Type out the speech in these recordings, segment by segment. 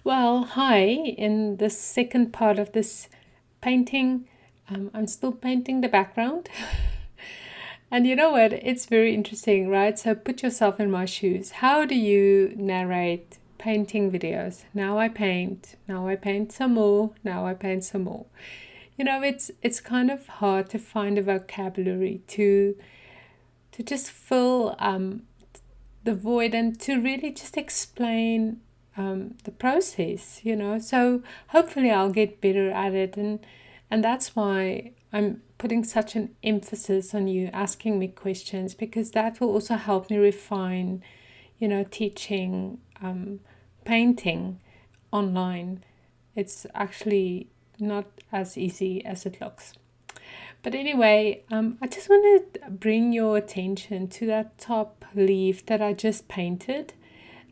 Well, hi. In the second part of this painting, I'm still painting the background. And you know what? It's very interesting, right? So put yourself in my shoes. How do you narrate painting videos? Now I paint, now I paint some more, now I paint some more. It's kind of hard to find a vocabulary to just fill the void and to really just explain the process. So hopefully I'll get better at it, and that's why I'm putting such an emphasis on you asking me questions, because that will also help me refine, teaching painting online. It's actually not as easy as it looks. But anyway, I just want to bring your attention to that top leaf that I just painted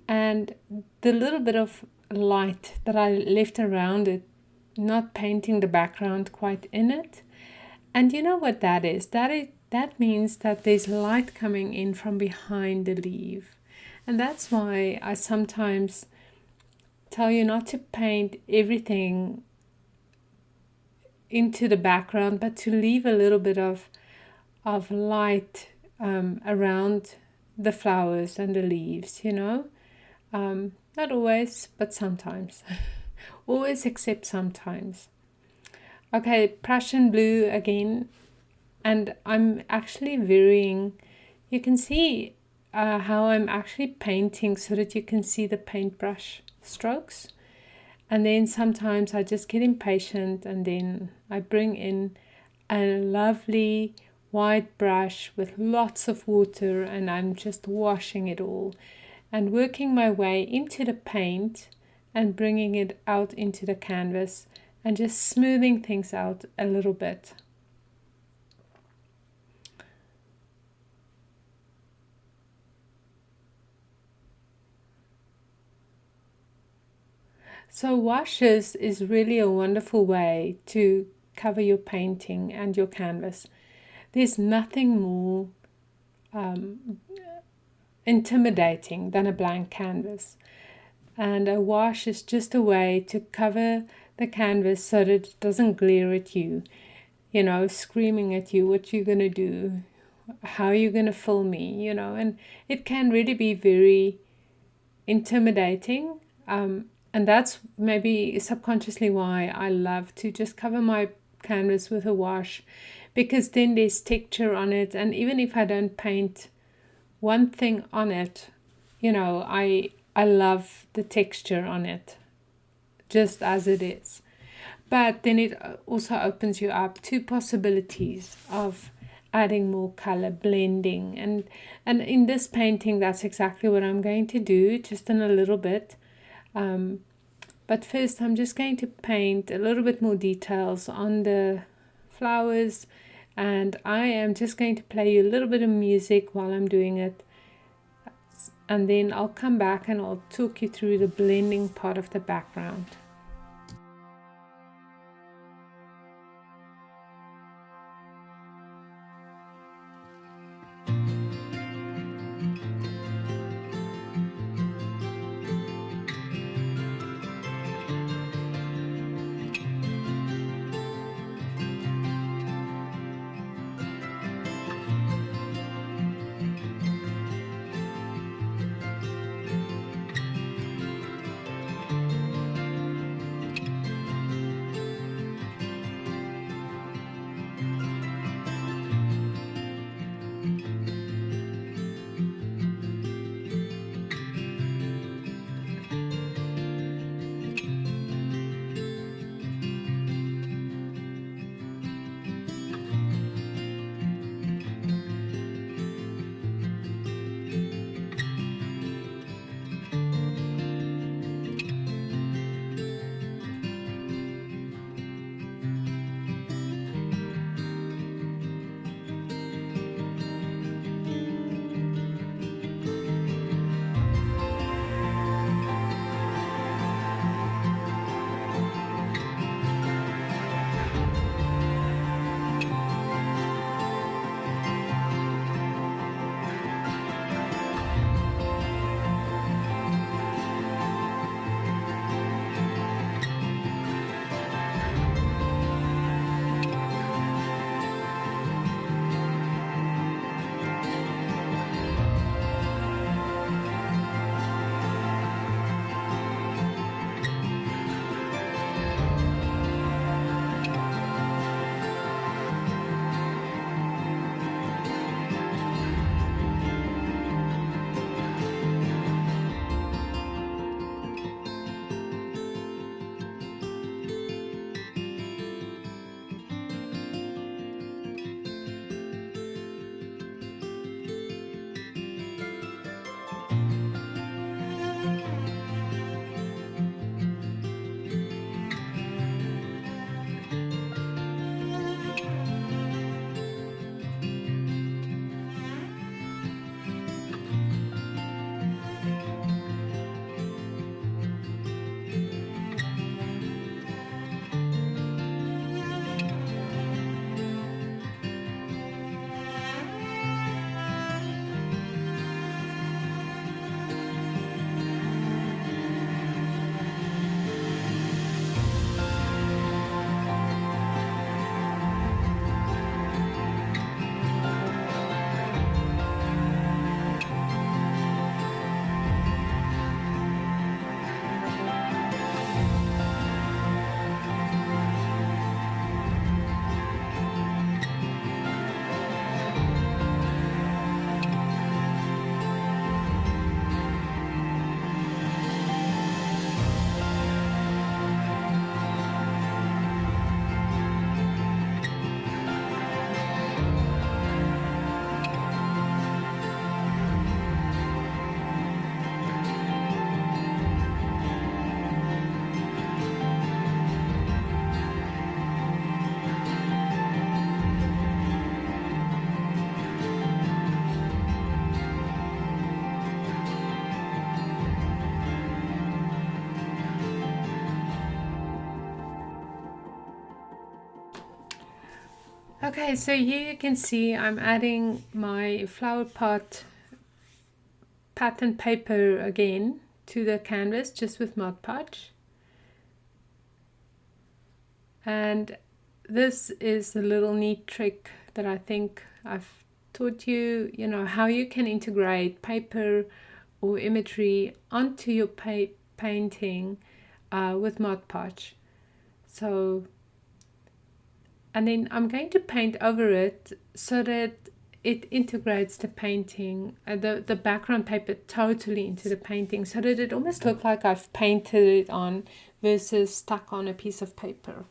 and the little bit of light that I left around it, not painting the background quite in it. And you know what that is? That means that there's light coming in from behind the leaf. And that's why I sometimes tell you not to paint everything into the background, but to leave a little bit of light around the flowers and the leaves. Not always, but sometimes. Always except sometimes. Okay, Prussian blue again, and I'm actually varying. You can see how I'm actually painting so that you can see the paintbrush strokes. And then sometimes I just get impatient and then I bring in a lovely white brush with lots of water and I'm just washing it all and working my way into the paint and bringing it out into the canvas and just smoothing things out a little bit. So washes is really a wonderful way to cover your painting and your canvas. There's nothing more intimidating than a blank canvas. And a wash is just a way to cover the canvas so that it doesn't glare at you, screaming at you what you're going to do, how you're going to fill me, and it can really be very intimidating. And that's maybe subconsciously why I love to just cover my canvas with a wash, because then there's texture on it. And even if I don't paint one thing on it, I love the texture on it just as it is. But then it also opens you up to possibilities of adding more color, blending. And in this painting, that's exactly what I'm going to do, just in a little bit. But first I'm just going to paint a little bit more details on the flowers, and I am just going to play you a little bit of music while I'm doing it, and then I'll come back and I'll talk you through the blending part of the background. Okay, so here you can see I'm adding my flower pot pattern paper again to the canvas, just with Mod Podge. And this is a little neat trick that I think I've taught you, how you can integrate paper or imagery onto your painting with Mod Podge. So, and then I'm going to paint over it so that it integrates the painting, the background paper totally into the painting, so that it almost looks like I've painted it on versus stuck on a piece of paper.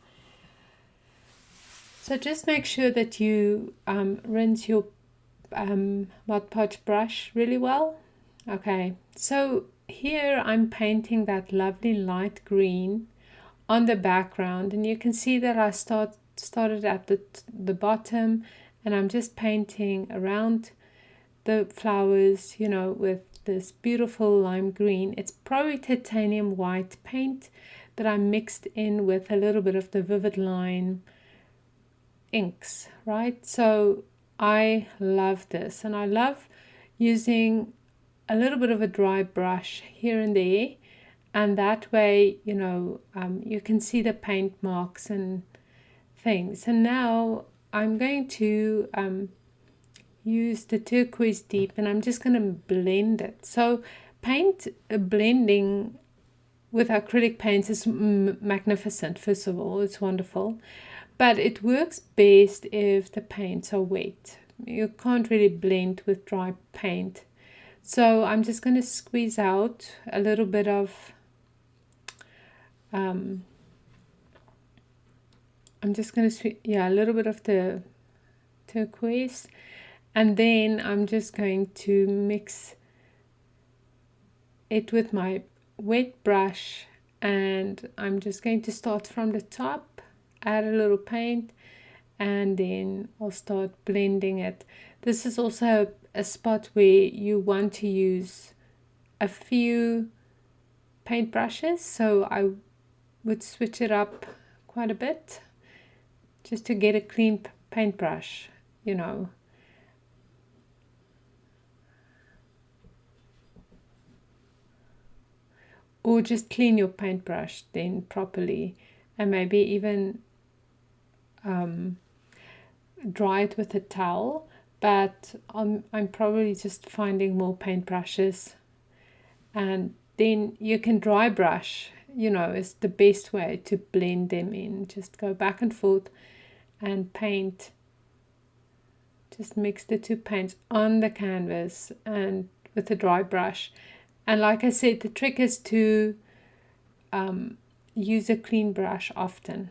So just make sure that you rinse your Mod Podge brush really well. Okay, so here I'm painting that lovely light green on the background, and you can see that I started at the bottom, and I'm just painting around the flowers, with this beautiful lime green. It's probably titanium white paint that I mixed in with a little bit of the vivid lime inks, right? So I love this, and I love using a little bit of a dry brush here and there, and that way you can see the paint marks and things. And now I'm going to use the turquoise deep, and I'm just going to blend it. So paint blending with acrylic paints is magnificent. First of all, it's wonderful, but it works best if the paints are wet. You can't really blend with dry paint. So I'm just going to squeeze out a little bit of a little bit of the turquoise, and then I'm just going to mix it with my wet brush, and I'm just going to start from the top, add a little paint, and then I'll start blending it. This is also a spot where you want to use a few paint brushes, so I would switch it up quite a bit just to get a clean paintbrush, or just clean your paintbrush then properly, and maybe even dry it with a towel. But I'm probably just finding more paintbrushes, and then you can dry brush, is the best way to blend them in. Just go back and forth and paint, just mix the two paints on the canvas and with a dry brush. And like I said, the trick is to use a clean brush often.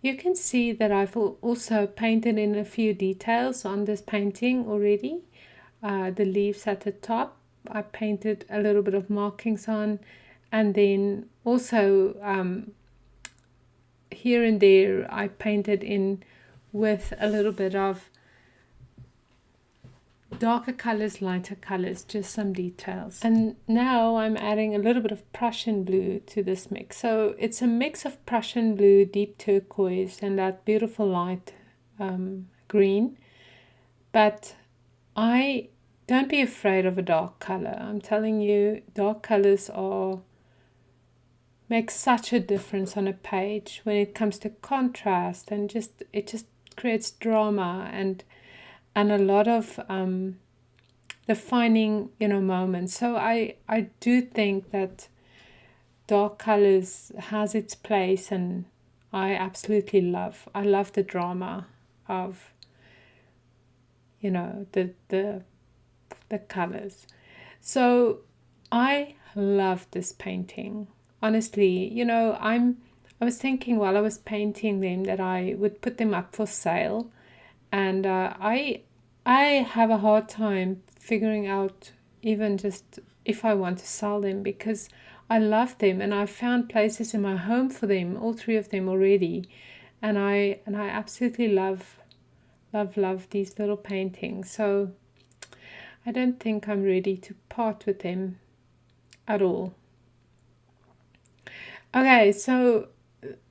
You can see that I've also painted in a few details on this painting already. The leaves at the top, I painted a little bit of markings on, and then also here and there I painted in with a little bit of darker colors, lighter colors, just some details. And now I'm adding a little bit of Prussian blue to this mix. So it's a mix of Prussian blue, deep turquoise, and that beautiful light green. But don't be afraid of a dark color. I'm telling you, dark colors make such a difference on a page when it comes to contrast, and it just creates drama and a lot of defining moments. So I do think that dark colors has its place, and I absolutely love the drama of the colors. So I love this painting, honestly. I was thinking while I was painting them that I would put them up for sale, and I have a hard time figuring out even just if I want to sell them, because I love them and I've found places in my home for them, all three of them already, and I absolutely love these little paintings. So I don't think I'm ready to part with them at all. Okay, so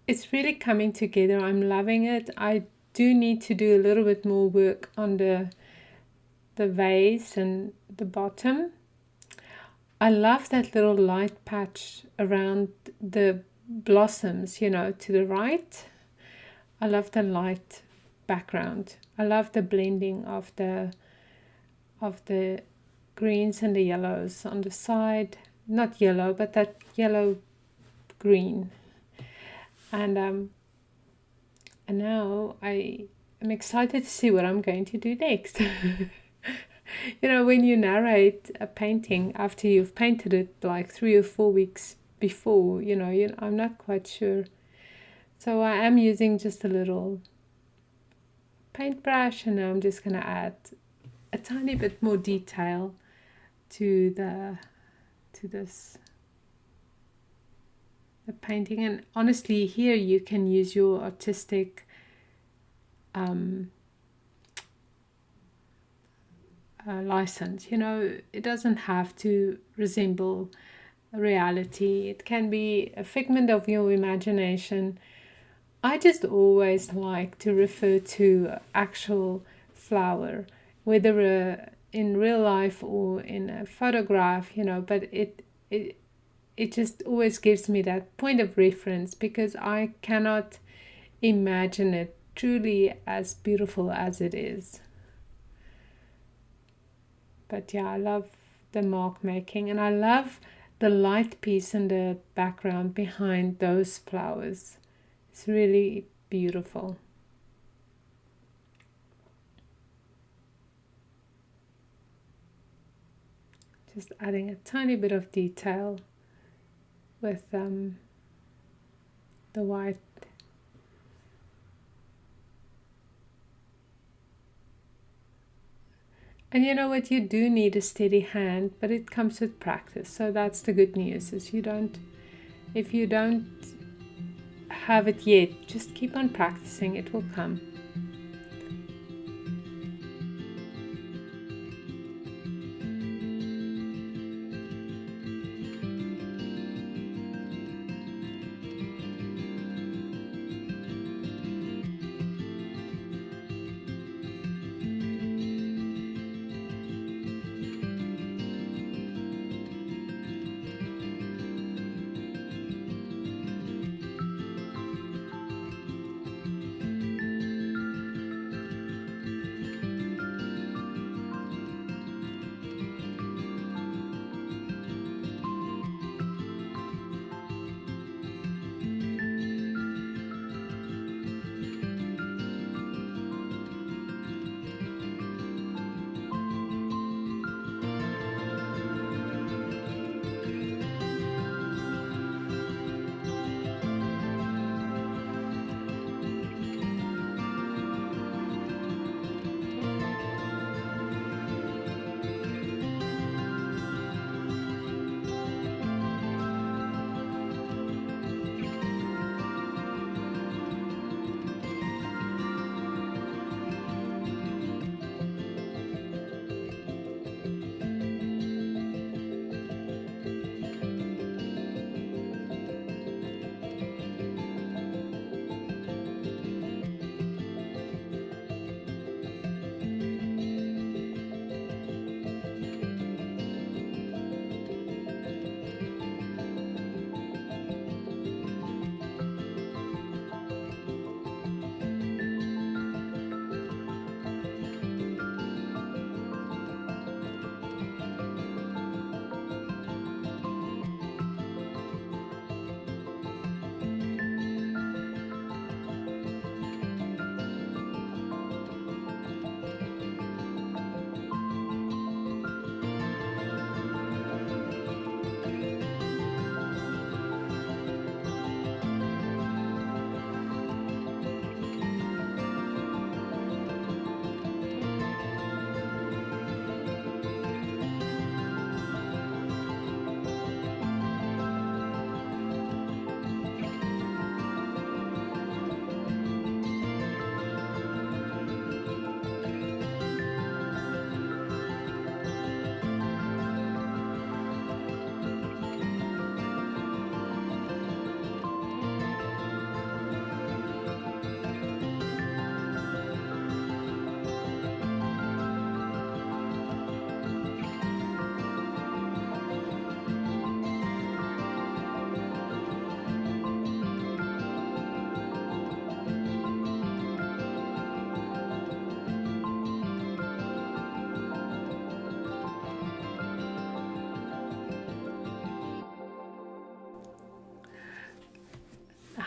it's really coming together. I'm loving it. I do need to do a little bit more work on the vase and the bottom. I love that little light patch around the blossoms, to the right. I love the light background. I love the blending of the greens and the yellows on the side. Not yellow, but that yellow green. And and now I am excited to see what I'm going to do next. When you narrate a painting after you've painted it like 3 or 4 weeks before, I'm not quite sure. So I am using just a little paintbrush, and now I'm just going to add a tiny bit more detail to this the painting. And honestly, here you can use your artistic license. It doesn't have to resemble reality. It can be a figment of your imagination. I just always like to refer to actual flower, whether in real life or in a photograph, but it just always gives me that point of reference, because I cannot imagine it truly as beautiful as it is. But yeah, I love the mark making, and I love the light piece in the background behind those flowers. It's really beautiful. Just adding a tiny bit of detail with the white. And you know what? You do need a steady hand, but it comes with practice. So that's the good news, is if you don't have it yet, just keep on practicing. It will come.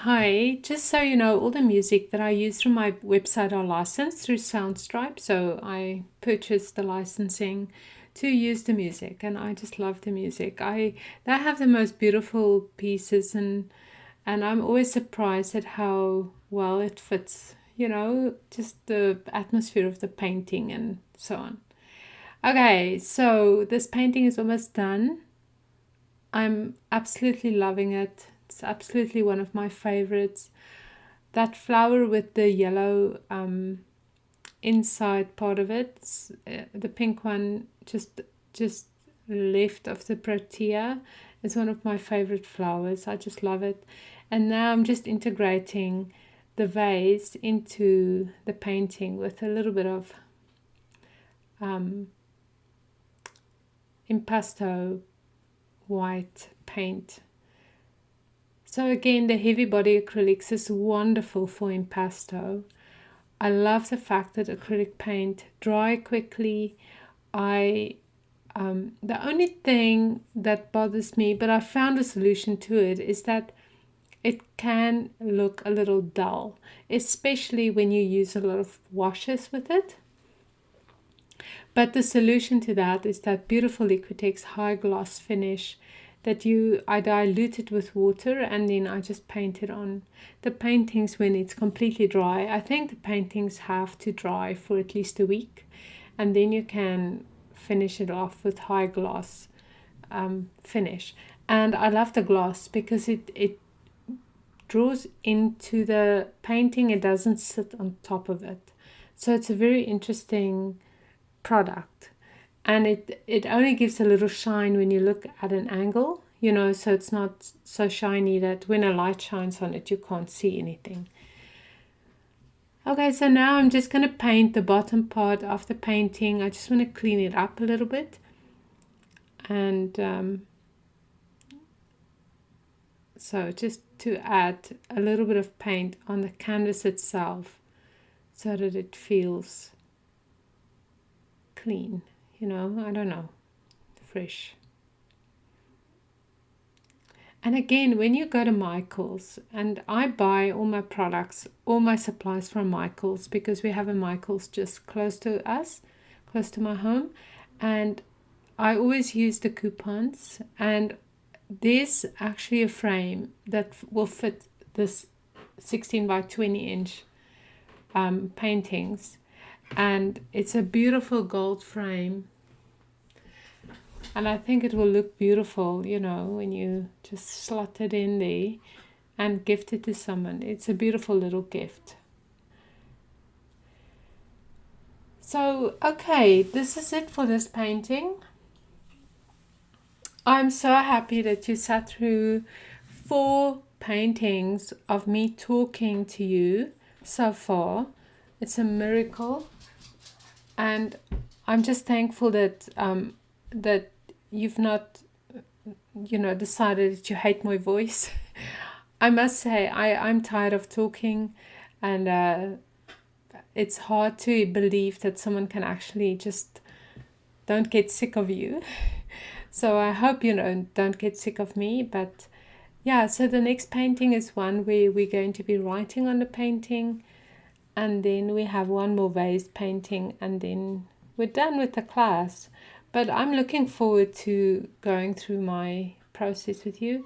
Hi, just so you know, all the music that I use through my website are licensed through Soundstripe. So I purchased the licensing to use the music, and I just love the music. They have the most beautiful pieces, and I'm always surprised at how well it fits, just the atmosphere of the painting and so on. Okay, so this painting is almost done. I'm absolutely loving it. It's absolutely one of my favorites. That flower with the yellow inside part of it, the pink one just left of the protea, is one of my favorite flowers. I just love it. And now I'm just integrating the vase into the painting with a little bit of impasto white paint. So again, the heavy body acrylics is wonderful for impasto. I love the fact that acrylic paint dry quickly. The only thing that bothers me, but I found a solution to it, is that it can look a little dull, especially when you use a lot of washes with it. But the solution to that is that beautiful Liquitex high gloss finish that I dilute it with water and then I just paint it on. The paintings, when it's completely dry, I think the paintings have to dry for at least a week, and then you can finish it off with high gloss finish. And I love the gloss because it draws into the painting, it doesn't sit on top of it. So it's a very interesting product, and it only gives a little shine when you look at an angle, so it's not so shiny that when a light shines on it you can't see anything. Okay, so now I'm just going to paint the bottom part of the painting. I just want to clean it up a little bit, and so just to add a little bit of paint on the canvas itself so that it feels clean, I don't know, fresh. And again, when you go to Michael's, and I buy all my products, all my supplies from Michael's, because we have a Michael's just close to us, close to my home, and I always use the coupons. And there's actually a frame that will fit this 16 by 20 inch paintings, and it's a beautiful gold frame. And I think it will look beautiful, when you just slot it in there and gift it to someone. It's a beautiful little gift. So, okay, this is it for this painting. I'm so happy that you sat through 4 paintings of me talking to you so far. It's a miracle. And I'm just thankful that that you've not, decided that you hate my voice. I must say, I'm tired of talking, and it's hard to believe that someone can actually just don't get sick of you. So I hope don't get sick of me. But yeah, so the next painting is one where we're going to be writing on the painting, and then we have one more vase painting, and then we're done with the class. But I'm looking forward to going through my process with you.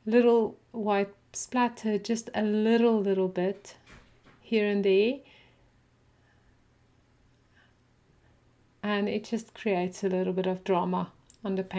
Little white splatter, just a little bit here and there. And it just creates a little bit of drama on the painting.